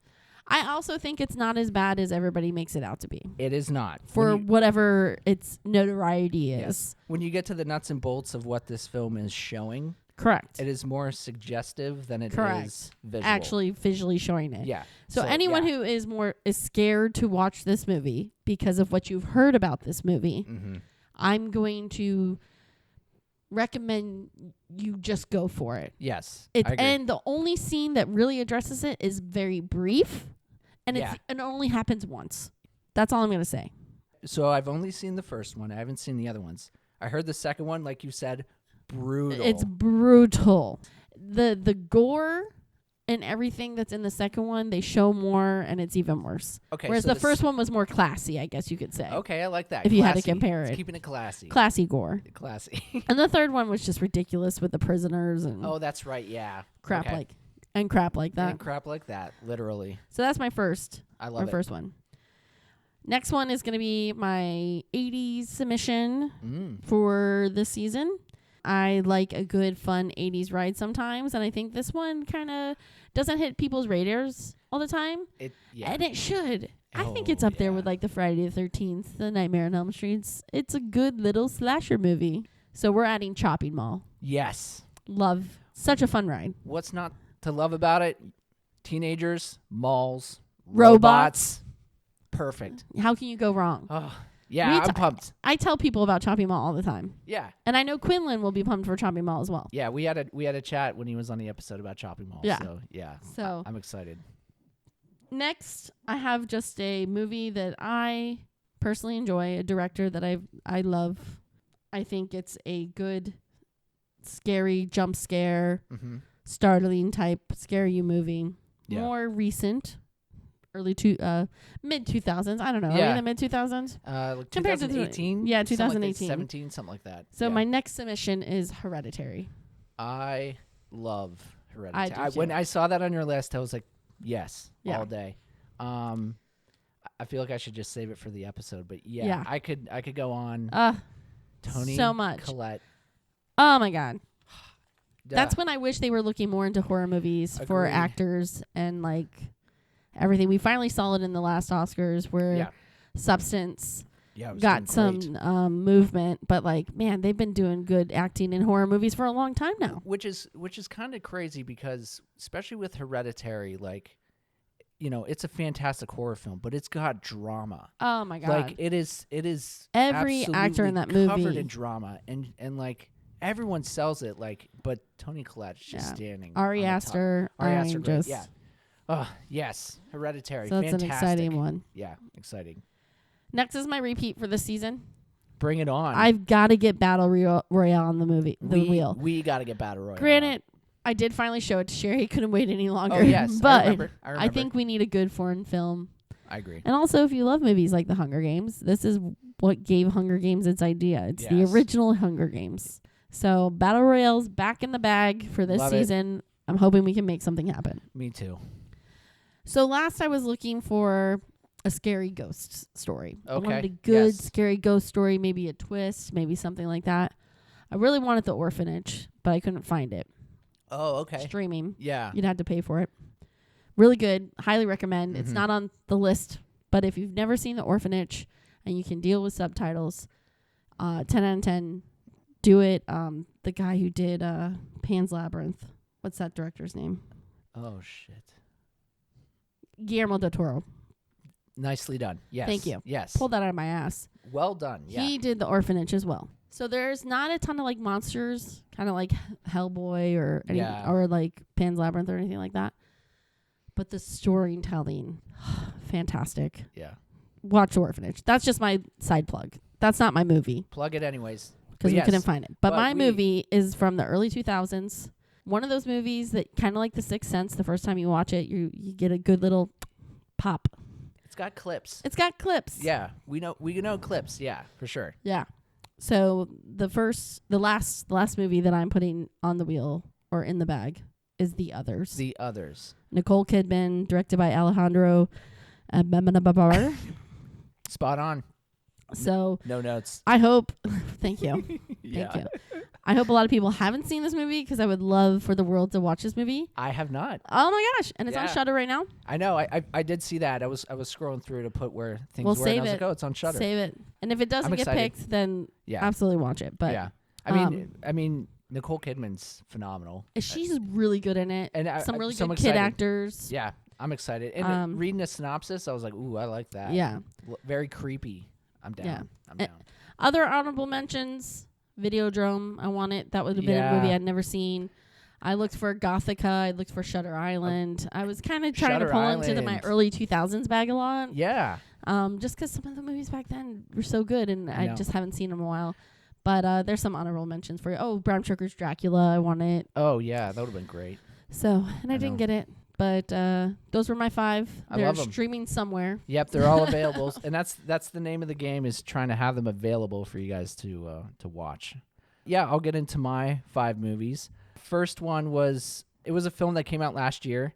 I also think it's not as bad as everybody makes it out to be. It is not. For whatever its notoriety is. Yes. When you get to the nuts and bolts of what this film is showing, correct. It is more suggestive than it is visual. Actually visually showing it. Yeah. So anyone who is scared to watch this movie because of what you've heard about this movie, I'm going to recommend you just go for it. Yes. And the only scene that really addresses it is very brief, and it only happens once. That's all I'm going to say. So I've only seen the first one. I haven't seen the other ones. I heard the second one, like you said, brutal. It's brutal. The gore and everything that's in the second one, they show more, and it's even worse. Okay. Whereas so the first one was more classy, I guess you could say. Okay, I like that. If you had to compare It's it. keeping it classy. Classy gore. Classy. And the third one was just ridiculous with the prisoners and Oh, that's right. Yeah. crap Okay. like that. And crap like that, literally. So that's my first. I love it. First one. Next one is going to be my 80s submission for this season. I like a good, fun 80s ride sometimes, and I think this one kind of doesn't hit people's radars all the time. And it should. I think it's up there with like the Friday the 13th, the Nightmare on Elm Streets. It's a good little slasher movie. So we're adding Chopping Mall. Yes. Love. Such a fun ride. What's not to love about it? Teenagers, malls, Robots. Perfect. How can you go wrong? Oh, yeah, I'm pumped. I tell people about Chopping Mall all the time. Yeah. And I know Quinlan will be pumped for Chopping Mall as well. Yeah, we had a chat when he was on the episode about Chopping Mall. Yeah. So, yeah. So I'm excited. Next, I have just a movie that I personally enjoy, a director that I love. I think it's a good, scary, jump scare, startling type, scare you movie. Yeah. More recent, mid 2000s. I don't know. Are we in the mid 2000s? Like 2018? Yeah, Something like 2018. 17, something like that. So my next submission is Hereditary. I love Hereditary. I do When too. I saw that on your list, I was like, yes, Yeah. all day. I feel like I should just save it for the episode, but Yeah. I could go on. Tony so much. Collette. Oh my God. Duh. That's when I wish they were looking more into horror movies for Agreed. actors and like everything. We finally saw it in the last Oscars where Substance it was got doing some great. movement, but like, man, they've been doing good acting in horror movies for a long time now. Which is kind of crazy because especially with Hereditary, like, it's a fantastic horror film, but it's got drama. Oh my God. Like it is Every actor in that absolutely movie covered in drama, and like everyone sells it, like, but Tony Collette's just standing. Ari on the Aster. top. Ari Aster, great. Just, Yeah. Oh yes, Hereditary. So that's fantastic. an exciting one. Yeah, exciting. Next is my repeat for this season. Bring it on. I've got to get Battle Royale on the wheel. We got to get Battle Royale. Granted, I did finally show it to Sherry. Couldn't wait any longer. Oh yes, but I remember. I think we need a good foreign film. I agree. And also, if you love movies like The Hunger Games, this is what gave Hunger Games its idea. It's the Yes. original Hunger Games. So Battle Royale's back in the bag for this Love it. season. I'm hoping we can make something happen. Me too. So last I was looking for a scary ghost story. I wanted Okay, a good yes. scary ghost story, maybe a twist, maybe something like that. I really wanted The Orphanage, but I couldn't find it. Oh, okay. Streaming. Yeah. You'd have to pay for it. Really good. Highly recommend. It's Mhm. not on the list, but if you've never seen The Orphanage and you can deal with subtitles, 10 out of 10. Do it. The guy who did Pan's Labyrinth. What's that director's name? Oh, shit. Guillermo del Toro. Nicely done. Yes. Thank you. Yes. Pulled that out of my ass. Well done. Yeah. He did The Orphanage as well. So there's not a ton of like monsters, kind of like Hellboy or or like Pan's Labyrinth or anything like that. But the storytelling, fantastic. Yeah. Watch The Orphanage. That's just my side plug. That's not my movie Plug it anyways. because we yes. couldn't find it. But my we- movie is from the early 2000s. One of those movies that kind of like The Sixth Sense. The first time you watch it, you get a good little pop. It's got clips. It's got clips. Yeah. We know clips. Yeah, for sure. Yeah. So the last movie that I'm putting on the wheel or in the bag is The Others. The Others. Nicole Kidman, directed by Alejandro Amenabar. Spot on. So No notes. I hope. Thank you. Yeah. Thank you. I hope a lot of people haven't seen this movie because I would love for the world to watch this movie. I have not. Oh my gosh! And it's on Yeah. Shudder right now. I know. I did see that. I was scrolling through to put where things Well, were. And I save was it. like, oh, it's on Shudder. Save it. And if it doesn't I'm get excited. picked, then Yeah. absolutely watch it. But yeah. I mean, Nicole Kidman's phenomenal. she's really good in it. And Some really good excited. kid actors. Yeah, I'm excited. And reading the synopsis, I was like, ooh, I like that. Yeah. Very creepy. I'm down. Yeah. I'm Eh, down. Other honorable mentions: Videodrome. I want it. That would have been a movie Yeah. I'd never seen. I looked for Gothica. I looked for Shutter Island. I was kind of trying Shutter to pull into my Island. early 2000s bag a lot. Yeah. Just because some of the movies back then were so good, and I I know. just haven't seen them in a while. But there's some honorable mentions for you. Oh, Bram Stoker's Dracula. I want it. Oh, yeah. That would have been great. So, and I didn't know. get it. But those were my 5. I They're love 'em. streaming somewhere. Yep, they're all available. And that's the name of the game, is trying to have them available for you guys to watch. Yeah, I'll get into my 5 movies. First one it was a film that came out last year,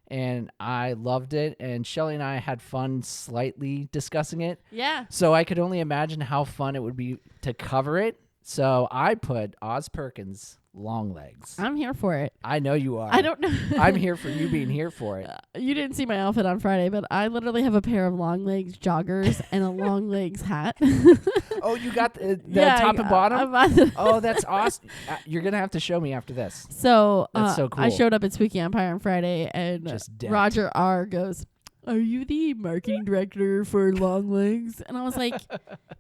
and I loved it. And Shelly and I had fun slightly discussing it. Yeah. So I could only imagine how fun it would be to cover it. So I put Oz Perkins' Long Legs. I'm here for it. I know you are. I don't know. I'm here for you being here for it. You didn't see my outfit on Friday, but I literally have a pair of long legs joggers and a long legs hat. Oh, you got the Yeah, top and bottom? Oh, Oh, that's awesome. You're going to have to show me after this. so That's so I cool. showed up at Spooky Empire on Friday, and Just decked. Roger R. goes, "Are you the marketing director for Long Legs?" And I was like,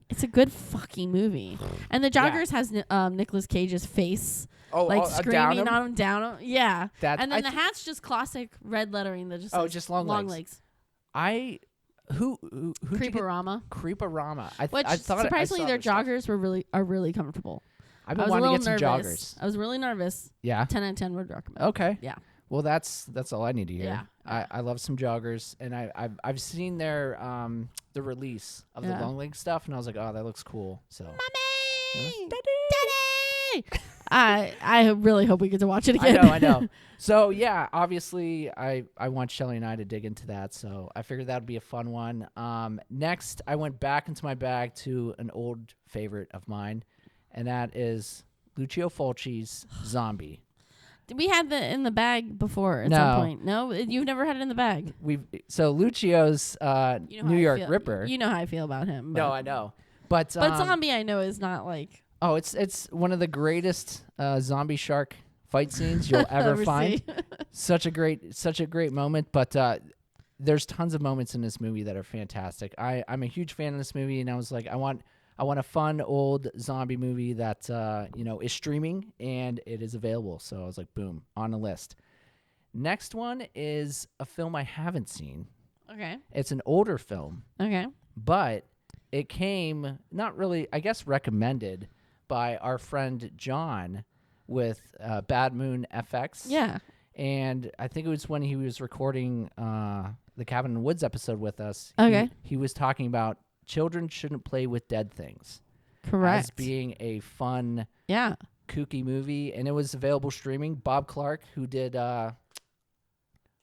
"It's a good fucking movie." And the joggers has Nicolas Cage's face, Oh, like down screaming him? on him, down him. Yeah. That- And then I the hat's just classic red lettering that just Oh, says just Long Legs. Who Creeperama. Creeperama. Which I thought surprisingly I saw their stuff. joggers are really comfortable. I've I been was a wanting to little get some nervous. joggers. I was really nervous. Yeah. 10 out of 10 would recommend. Okay. Yeah. Well, that's all I need to hear. Yeah. I love some joggers, and I've seen their the release of the Yeah. long leg stuff, and I was like, oh, that looks cool. So Mommy! Daddy! I really hope we get to watch it again. I know. So yeah, obviously I want Shelly and I to dig into that, so I figured that would be a fun one. Next, I went back into my bag to an old favorite of mine, and that is Lucio Fulci's Zombie. We had the in the bag before at No. some point. No, you've never had it in the bag. Lucio's You know how New I York feel. Ripper. You know how I feel about him. No, I know, but Zombie I know is not like oh, it's one of the greatest zombie shark fight scenes you'll ever find. see. Such a great moment, but there's tons of moments in this movie that are fantastic. I'm a huge fan of this movie, and I was like, I want a fun old zombie movie that is streaming and it is available. So I was like, boom, on the list. Next one is a film I haven't seen. Okay. It's an older film, Okay. but it came not really, I guess, recommended by our friend John with Bad Moon FX. Yeah. And I think it was when he was recording the Cabin in the Woods episode with us. Okay. He was talking about children shouldn't play with dead things. Correct. As being a fun, Yeah. kooky movie. And it was available streaming. Bob Clark, who did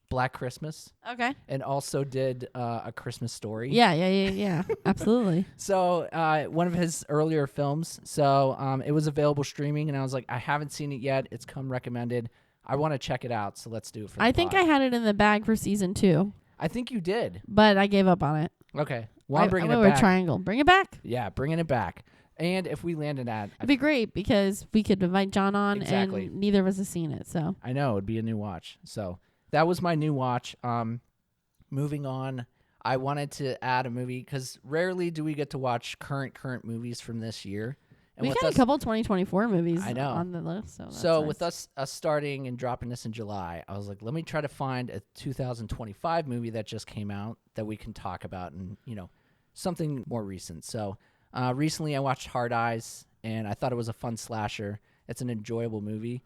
Black Christmas Okay. and also did A Christmas Story. Yeah. Absolutely. So one of his earlier films. So it was available streaming, and I was like, I haven't seen it yet. It's come recommended. I want to check it out, so let's do it for the I think pod. I had it in the bag for season 2, I think you did. but I gave up on it. Okay. Well, I'm bringing I it went with back. Triangle. Bring it back. Yeah, bringing it back. And if we landed at, It'd be great because we could invite John on, Exactly. and neither of us has seen it. So I know it'd be a new watch. So that was my new watch. Moving on, I wanted to add a movie because rarely do we get to watch current movies from this year. And we with got us, a couple 2024 movies I know. on the list. So, that's so nice. with us starting and dropping this in July, I was like, let me try to find a 2025 movie that just came out that we can talk about, and something more recent. So recently I watched Hard Eyes, and I thought it was a fun slasher. It's an enjoyable movie.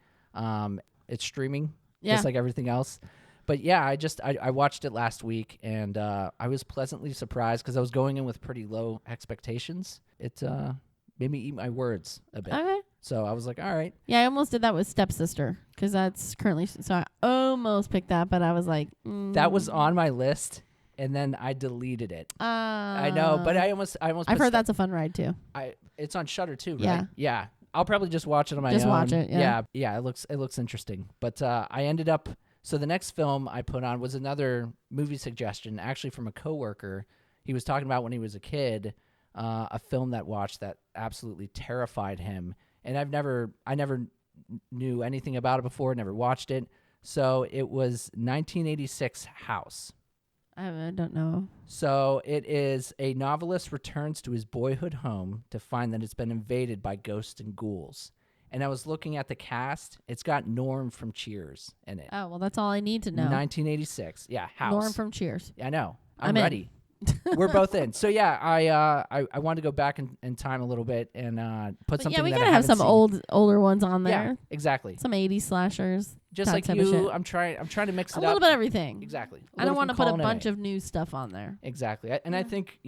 It's streaming, just like everything else. But yeah, I watched it last week, and I was pleasantly surprised because I was going in with pretty low expectations. It made me eat my words a bit. Okay. So I was like, all right. Yeah, I almost did that with Stepsister because that's currently. So I almost picked that, but I was like, That was on my list, and then I deleted it. I know, but I almost. I've heard that's a fun ride too. It's on Shudder too, right? Yeah. Yeah. I'll probably just watch it on my own. Just watch it, yeah. Yeah. It looks interesting. But I ended up. So the next film I put on was another movie suggestion, actually from a coworker. He was talking about when he was a kid, a film that watched that absolutely terrified him, and I never knew anything about it before, never watched it. So it was 1986 House. I don't know. So it is a novelist returns to his boyhood home to find that it's been invaded by ghosts and ghouls. And I was looking at the cast. It's got Norm from Cheers in it. Oh, well, that's all I need to know. 1986. Yeah, House. Norm from Cheers. I know. I'm I'm ready. We're both in. So yeah, I wanted to go back in time a little bit and put something. Yeah, we that gotta I have haven't some seen. older ones on there. Yeah, exactly. Some 80s slashers. Just like type of you, shit. I'm trying to mix it A up. little bit of everything. Exactly. I don't want to want put a bunch of new stuff on there. Exactly. And I think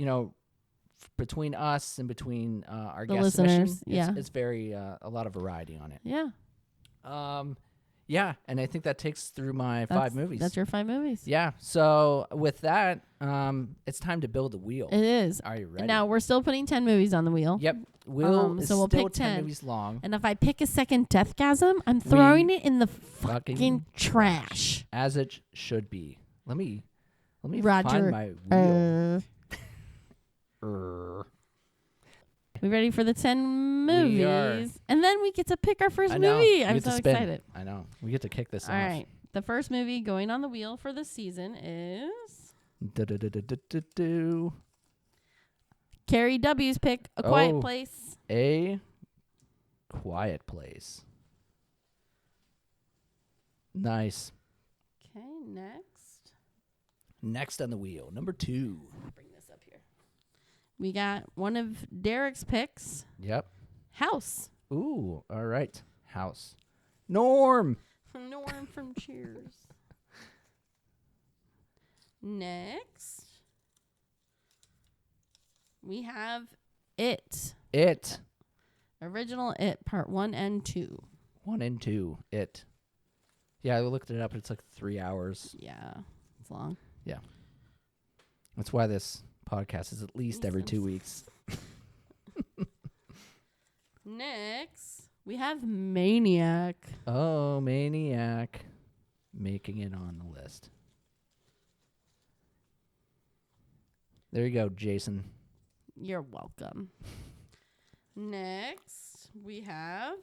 between us and between our The guest listeners, submission, it's very a lot of variety on it. Yeah. Yeah, and I think that takes through my 5 movies. That's your 5 movies. Yeah. So with that, it's time to build the wheel. It is. Are you ready? Now we're still putting 10 movies on the wheel. Yep. Wheel is so we'll still pick 10 10 movies long. And if I pick a second Deathgasm, I'm throwing it in the fucking trash. As it should be. Let me Roger. find my wheel. We ready for the 10 movies? We are. And then we get to pick our first I know. movie. We I'm get to so spin. excited. I know. We get to kick this All off. right. The first movie going on the wheel for this season is Carrie W's pick, A Quiet Place. A Quiet Place. Nice. Okay, next. Next on the wheel, number 2. Bring this up here. We got one of Derek's picks, Yep. House. Ooh, all right. House. Norm. Norm from Cheers. Next, we have It. It. Original It, part 1 and 2. 1 and 2. It. Yeah, I looked it up. It's like 3 hours. Yeah, it's long. Yeah. That's why this podcast is at least every 2 weeks. Next, we have Maniac. Oh, Maniac. Making it on the list. There you go, Jason. You're welcome. Next, we have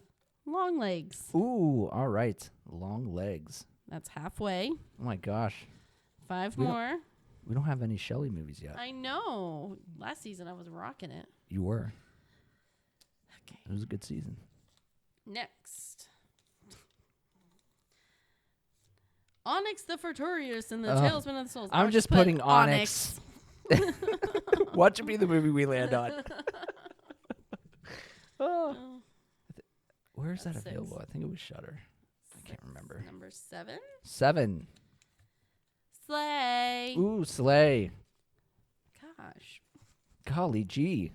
Long Legs. Ooh, all right. Long Legs. That's halfway. Oh, my gosh. 5 We don't- more. We don't have any Shelly movies yet. I know. Last season I was rocking it. You were. Okay. It was a good season. Next. Onyx the Fortorious and the Oh, Tailspin of the Souls. I'm I'll just put putting Onyx. What should be the movie we land on? Oh, Where is that That's 6. available? I think it was Shudder. I can't remember. Number 7. 7. Slay. Ooh, Slay. Gosh. Golly gee.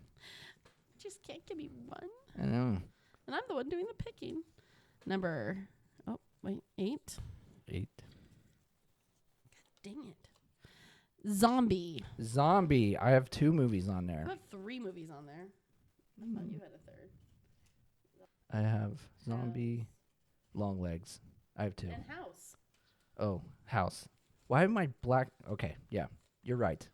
Just can't give me one. I know. And I'm the one doing the picking. Number, 8. 8. Dang it. Zombie. Zombie. I have 2 movies on I there. have 3 movies on there. I thought you had a third. I have Zombie, Long Legs. I have 2. And House. Oh, House. Why am I black? Okay, yeah. You're right.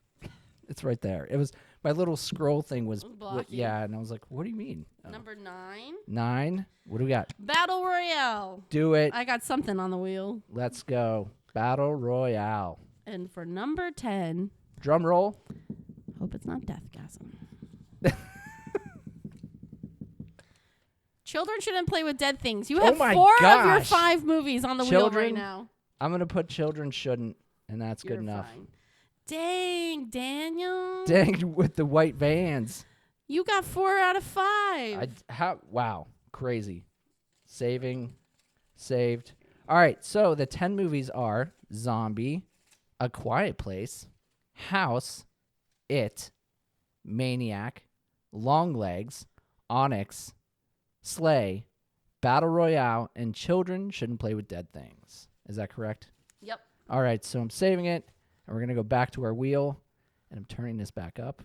It's right there. It was My little scroll thing was Blocking. yeah, and I was like, what do you mean? Oh. Number 9. 9. What do we got? Battle Royale. Do it. I got something on the wheel. Let's go. Battle Royale. And for number 10, Drum roll. hope it's not Deathgasm. Children shouldn't play with dead things. You have 4 of your gosh. 5 movies on the wheel right now. I'm going to put children shouldn't, and that's You're good enough. fine. Dang, Daniel. Dang, with the white vans. You got 4 out of 5. Wow, crazy. Saved. All right, so the 10 movies are Zombie, A Quiet Place, House, It, Maniac, Longlegs, Onyx, Slay, Battle Royale, and Children Shouldn't Play with Dead Things. Is that correct? Yep. All right, so I'm saving it, and we're going to go back to our wheel, and I'm turning this back up.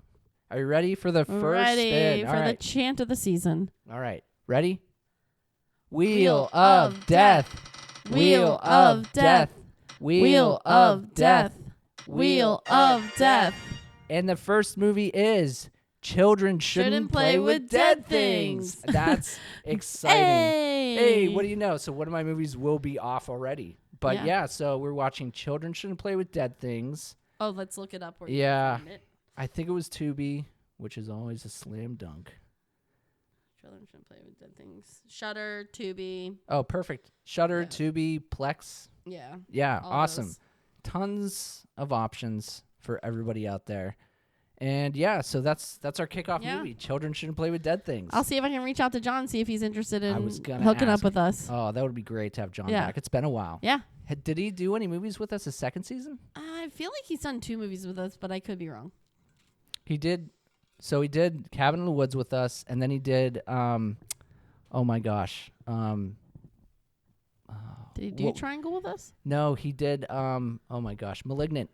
Are you ready for the first spin? For the chant of the season. All right, ready? Wheel of Death. Wheel of Death. Wheel of Death. Wheel of Death. And the first movie is Children Shouldn't Play with Dead Things. That's exciting. Hey, what do you know? So one of my movies will be off already. But yeah, so we're watching Children Shouldn't Play with Dead Things. Oh, let's look it up. Where Yeah. you can find it. I think it was Tubi, which is always a slam dunk. Children shouldn't play with dead things. Shudder, Tubi. Oh, perfect. Shudder, Yeah. Tubi, Plex. Yeah. Yeah, all awesome. those. Tons of options for everybody out there. And yeah, so that's our kickoff movie. Children Shouldn't Play with Dead Things. I'll see if I can reach out to John, see if he's interested in gonna hooking ask. up with us. Oh, that would be great to have John Yeah. back. It's been a while. Yeah. Did he do any movies with us a second season? I feel like he's done 2 movies with us, but I could be wrong. He did. So he did Cabin in the Woods with us, and then he did, oh my gosh. Did he do Triangle with us? No, he did, oh my gosh, Malignant.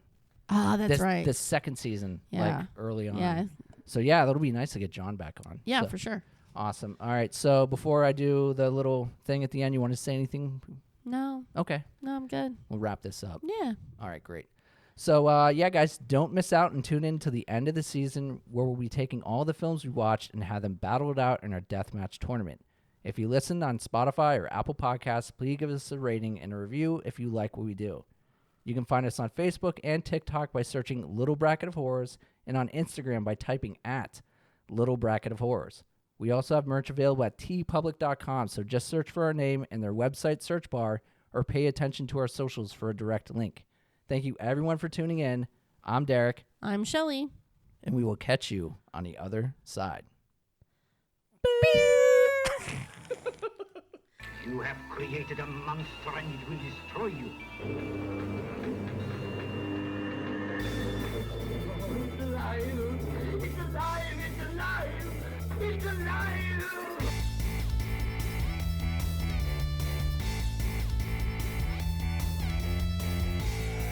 Ah, that's right. The second season, Yeah. like early on. Yeah. So yeah, that'll be nice to get John back on. Yeah, So, for sure. awesome. All right, so before I do the little thing at the end, you want to say anything? No, Okay, I'm good. we'll wrap this up. Yeah. All right, great. So, yeah, guys, don't miss out and tune in to the end of the season where we'll be taking all the films we watched and have them battled out in our Deathmatch tournament. If you listened on Spotify or Apple Podcasts, please give us a rating and a review if you like what we do. You can find us on Facebook and TikTok by searching Little Bracket of Horrors and on Instagram by typing at Little Bracket of Horrors. We also have merch available at tpublic.com, so just search for our name in their website search bar or pay attention to our socials for a direct link. Thank you, everyone, for tuning in. I'm Derek, I'm Shelly. and we will catch you on the other side. You have created a monster and it will destroy you. It's alive! It's alive! It's alive! It's alive!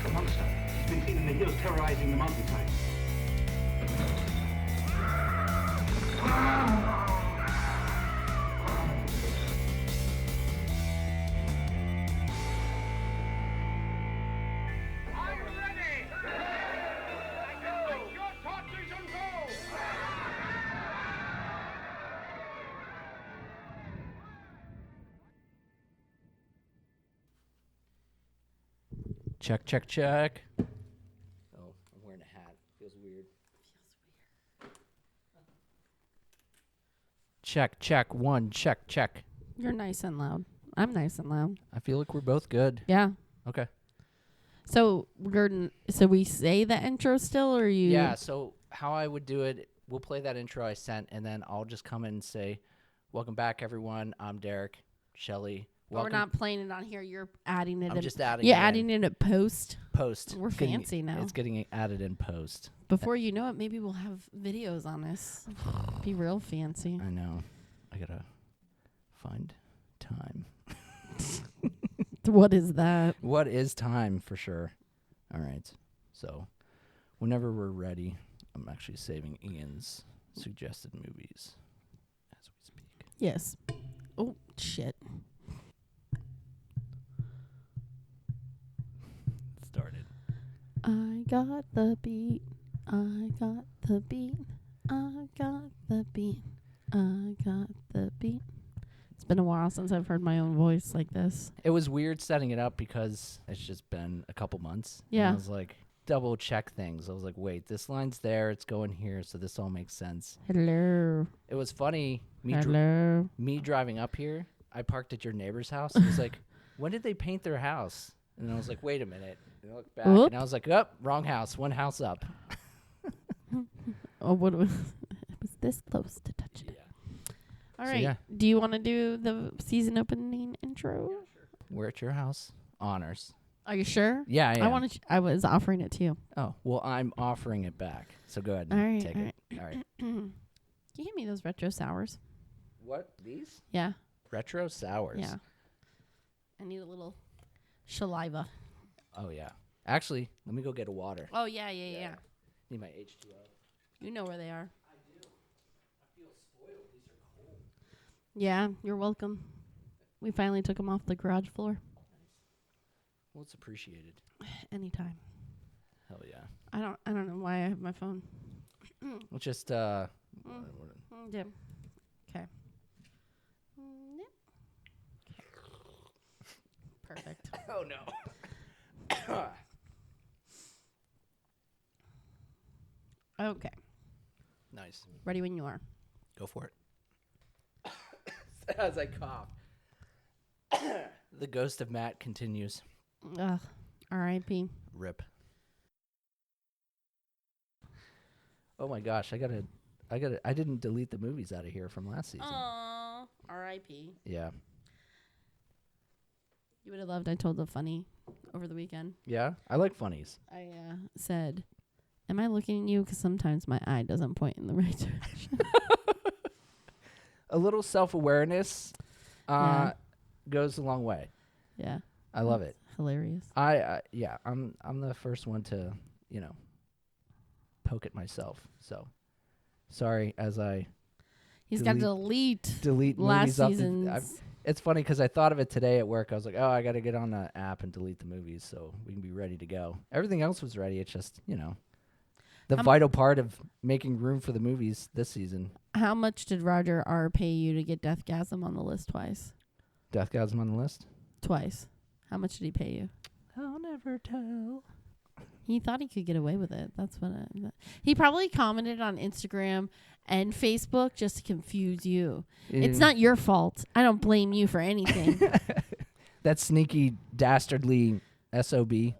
The monster has been seen in the hills terrorizing the mountainside. I'm ready! Take your torches and go! Check, check, check. Oh, I'm wearing a hat. Feels weird. Check, check, 1, check, check. You're nice and loud. I'm nice and loud. I feel like we're both good. Yeah. Okay. So so we say the intro still, or you? Yeah, so how I would do it, we'll play that intro I sent, and then I'll just come in and say, welcome back, everyone. I'm Derek, Shelly. Or we're Welcome. not playing it on here. You're adding it. I'm in, just adding You're it in. adding it at post. Post. We're fancy now. It's getting added in post. Before you know it, maybe we'll have videos on this. Be real fancy. I know. I got to find time. What is that? What is time for sure? All right. So whenever we're ready, I'm actually saving Ian's suggested movies as we speak. Yes. Oh, shit. Started. I got the beat. I got the beat. I got the beat. I got the beat. It's been a while since I've heard my own voice like this. It was weird setting it up because it's just been a couple months. Yeah. And I was like, double check things. I was like, wait, this line's there. It's going here. So this all makes sense. Hello. It was funny. Hello. Me driving up here, I parked at your neighbor's house. And it was like, when did they paint their house? And I was like, wait a minute. And I looked back and I was like, oh, wrong house. One house up. Oh, what was it? Was this close to touching it? All right. yeah. Do you want to do the season opening intro? Yeah, sure. We're at your house. Honors. Are you sure? Yeah, I am. I want to. I was offering it to you. Oh, well, I'm offering it back. So go ahead All and right. take it. All right. Can you hand me those retro sours? What? These? Yeah. Retro sours. Yeah. I need a little saliva. Oh, yeah. Actually, let me go get a water. Oh yeah. Need my H2O. You know where they are. I do. I feel spoiled. These are cold. Yeah, you're welcome. We finally took them off the garage floor. Well, it's appreciated. Anytime. Hell yeah. I don't know why I have my phone. Well, just Yeah. Okay. Perfect. Oh no. Okay. Nice. Ready when you are. Go for it. As I cough. The ghost of Matt continues. Ugh. R.I.P. Rip. Oh my gosh, I didn't delete the movies out of here from last season. Aww. R.I.P. Yeah. You would have loved I told the funny over the weekend. Yeah? I like funnies. I said, am I looking at you? Because sometimes my eye doesn't point in the right direction. A little self-awareness goes a long way. Yeah. I love it. Hilarious. I'm the first one to, poke at myself. So, sorry as I He's got to delete last movies off season's. it's funny because I thought of it today at work. I was like, oh, I got to get on the app and delete the movies so we can be ready to go. Everything else was ready. It's just, the vital part of making room for the movies this season. How much did Roger R. pay you to get Deathgasm on the list twice? Deathgasm on the list? Twice. How much did he pay you? I'll never tell. He thought he could get away with it. That's what he probably commented on Instagram and Facebook just to confuse you. It's not your fault. I don't blame you for anything. That sneaky, dastardly SOB.